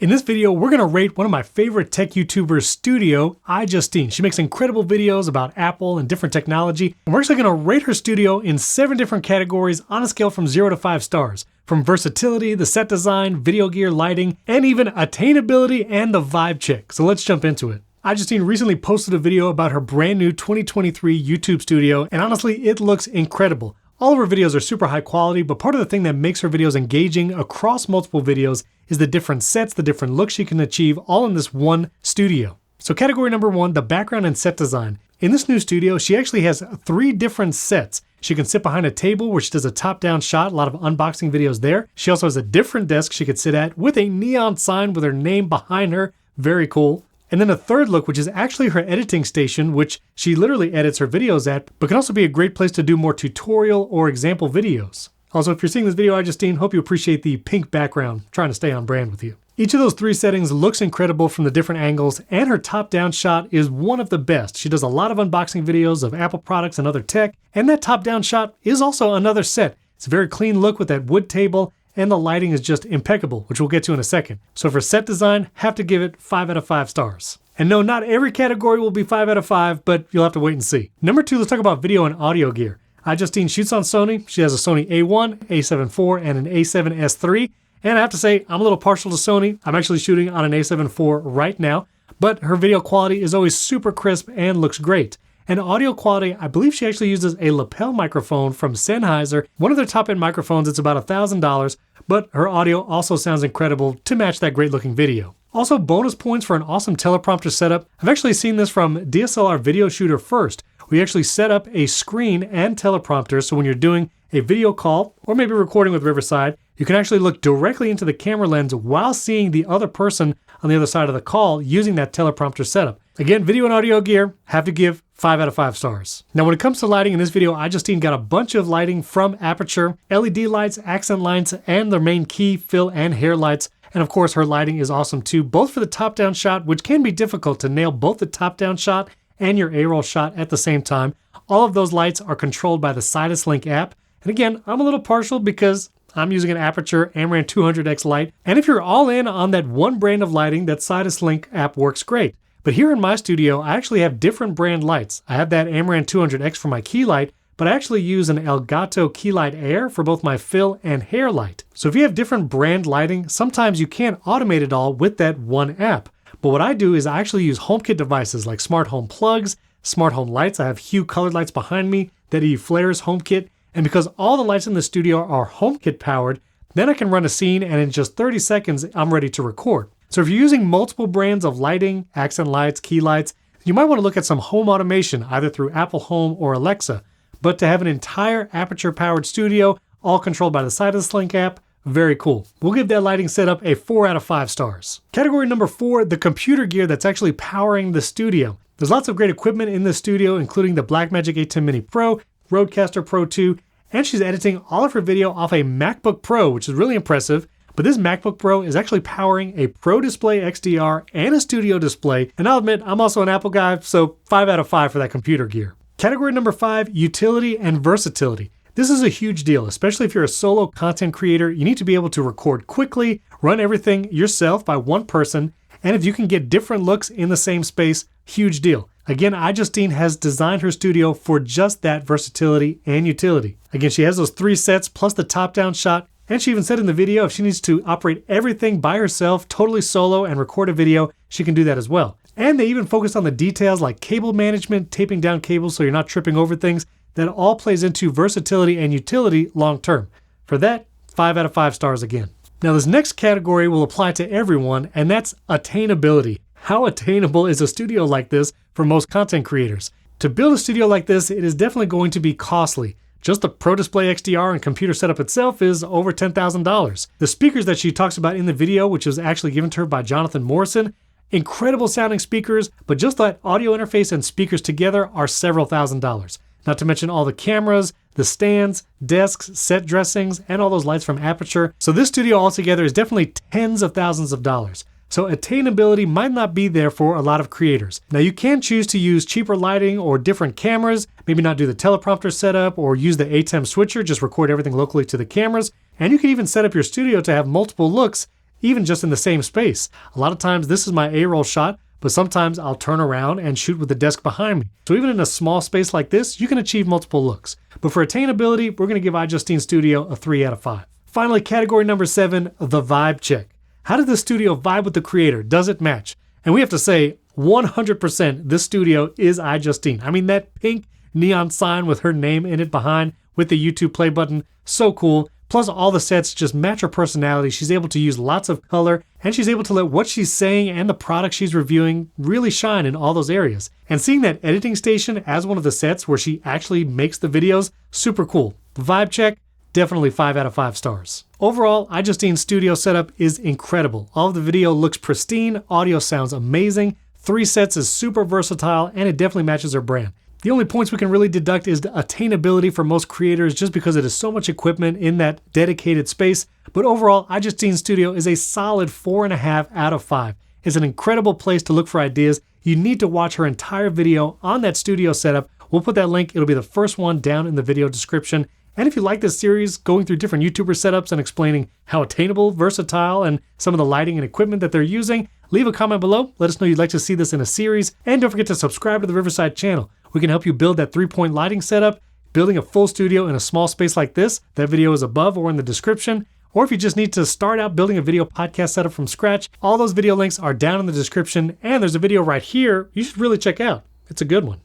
In this video, we're going to rate one of my favorite tech YouTubers' studio, iJustine. She makes incredible videos about Apple and different technology, and we're actually going to rate her studio in 7 different categories on a scale from 0 to 5 stars. From versatility, the set design, video gear, lighting, and even attainability and the vibe check. So let's jump into it. iJustine recently posted a video about her brand new 2023 YouTube studio, and honestly, it looks incredible. All of her videos are super high quality, but part of the thing that makes her videos engaging across multiple videos is the different sets, the different looks she can achieve all in this one studio. So category number 1, the background and set design. In this new studio, she actually has 3 different sets. She can sit behind a table where she does a top-down shot, a lot of unboxing videos there. She also has a different desk she could sit at with a neon sign with her name behind her. Very cool. And then a third look, which is actually her editing station, which she literally edits her videos at, but can also be a great place to do more tutorial or example videos. Also, if you're seeing this video, iJustine, hope you appreciate the pink background. I'm trying to stay on brand with you. Each of those 3 settings looks incredible from the different angles, and her top-down shot is one of the best. She does a lot of unboxing videos of Apple products and other tech, and that top-down shot is also another set. It's a very clean look with that wood table, and the lighting is just impeccable, which we'll get to in a second. So for set design, have to give it 5 out of 5 stars. And no, not every category will be 5 out of 5, but you'll have to wait and see. Number 2, let's talk about video and audio gear. iJustine shoots on Sony. She has a Sony A1, A7 IV, and an A7S III. And I have to say, I'm a little partial to Sony. I'm actually shooting on an A7 IV right now, but her video quality is always super crisp and looks great. And audio quality, I believe she actually uses a lapel microphone from Sennheiser. One of their top-end microphones, it's about $1,000, but her audio also sounds incredible to match that great-looking video. Also, bonus points for an awesome teleprompter setup. I've actually seen this from DSLR Video Shooter First. We actually set up a screen and teleprompter, so when you're doing a video call, or maybe recording with Riverside, you can actually look directly into the camera lens while seeing the other person on the other side of the call using that teleprompter setup. Again, video and audio gear, have to give 5 out of 5 stars. Now, when it comes to lighting in this video, iJustine got a bunch of lighting from Aperture, LED lights, accent lights, and their main key, fill, and hair lights. And of course, her lighting is awesome too, both for the top-down shot, which can be difficult to nail both the top-down shot and your A-roll shot at the same time. All of those lights are controlled by the Sidus Link app. And again, I'm a little partial because I'm using an Aperture Amaran 200X light. And if you're all in on that one brand of lighting, that Sidus Link app works great. But here in my studio, I actually have different brand lights. I have that Amaran 200X for my key light, but I actually use an Elgato Key Light Air for both my fill and hair light. So if you have different brand lighting, sometimes you can't automate it all with that one app. But what I do is I actually use HomeKit devices like smart home plugs, smart home lights. I have Hue colored lights behind me that use Flare's HomeKit. And because all the lights in the studio are HomeKit powered, then I can run a scene and in just 30 seconds, I'm ready to record. So if you're using multiple brands of lighting, accent lights, key lights, you might want to look at some home automation, either through Apple Home or Alexa. But to have an entire Aperture powered studio, all controlled by the Sidus Link app, very cool. We'll give that lighting setup a 4 out of 5 stars. Category number 4, the computer gear that's actually powering the studio. There's lots of great equipment in the studio, including the Blackmagic 810 Mini Pro, Rodecaster Pro 2, and she's editing all of her video off a MacBook Pro, which is really impressive. But this MacBook Pro is actually powering a Pro Display XDR and a studio display. And I'll admit, I'm also an Apple guy, so 5 out of 5 for that computer gear. Category number 5, utility and versatility. This is a huge deal, especially if you're a solo content creator. You need to be able to record quickly, run everything yourself by one person, and if you can get different looks in the same space, huge deal. Again, iJustine has designed her studio for just that versatility and utility. Again, she has those 3 sets plus the top-down shot, and she even said in the video if she needs to operate everything by herself, totally solo, and record a video, she can do that as well. And they even focused on the details like cable management, taping down cables so you're not tripping over things. That all plays into versatility and utility long term. For that, 5 out of 5 stars again. Now this next category will apply to everyone, and that's attainability. How attainable is a studio like this for most content creators? To build a studio like this, it is definitely going to be costly. Just the Pro Display XDR and computer setup itself is over $10,000. The speakers that she talks about in the video, which was actually given to her by Jonathan Morrison, incredible sounding speakers, but just that audio interface and speakers together are several $1,000s. Not to mention all the cameras, the stands, desks, set dressings, and all those lights from Aperture. So this studio altogether is definitely tens of thousands of dollars. So attainability might not be there for a lot of creators. Now you can choose to use cheaper lighting or different cameras, maybe not do the teleprompter setup or use the ATEM switcher, just record everything locally to the cameras. And you can even set up your studio to have multiple looks even just in the same space. A lot of times this is my A-roll shot, but sometimes I'll turn around and shoot with the desk behind me. So even in a small space like this, you can achieve multiple looks. But for attainability, we're going to give iJustine Studio a 3 out of 5. Finally, category number 7, the vibe check. How did the studio vibe with the creator? Does it match? And we have to say 100% this studio is iJustine. I mean, that pink neon sign with her name in it behind with the YouTube play button, so cool. Plus all the sets just match her personality. She's able to use lots of color, and she's able to let what she's saying and the product she's reviewing really shine in all those areas. And seeing that editing station as one of the sets where she actually makes the videos, super cool. The vibe check, definitely 5 out of 5 stars. Overall, iJustine Studio setup is incredible. All of the video looks pristine, audio sounds amazing, 3 sets is super versatile, and it definitely matches her brand. The only points we can really deduct is the attainability for most creators just because it is so much equipment in that dedicated space. But overall, iJustine Studio is a solid 4.5 out of 5. It's an incredible place to look for ideas. You need to watch her entire video on that studio setup. We'll put that link. It'll be the first one down in the video description. And if you like this series, going through different YouTuber setups and explaining how attainable, versatile, and some of the lighting and equipment that they're using, leave a comment below. Let us know you'd like to see this in a series. And don't forget to subscribe to the Riverside channel. We can help you build that 3-point lighting setup, building a full studio in a small space like this. That video is above or in the description. Or if you just need to start out building a video podcast setup from scratch, all those video links are down in the description. And there's a video right here you should really check out. It's a good one.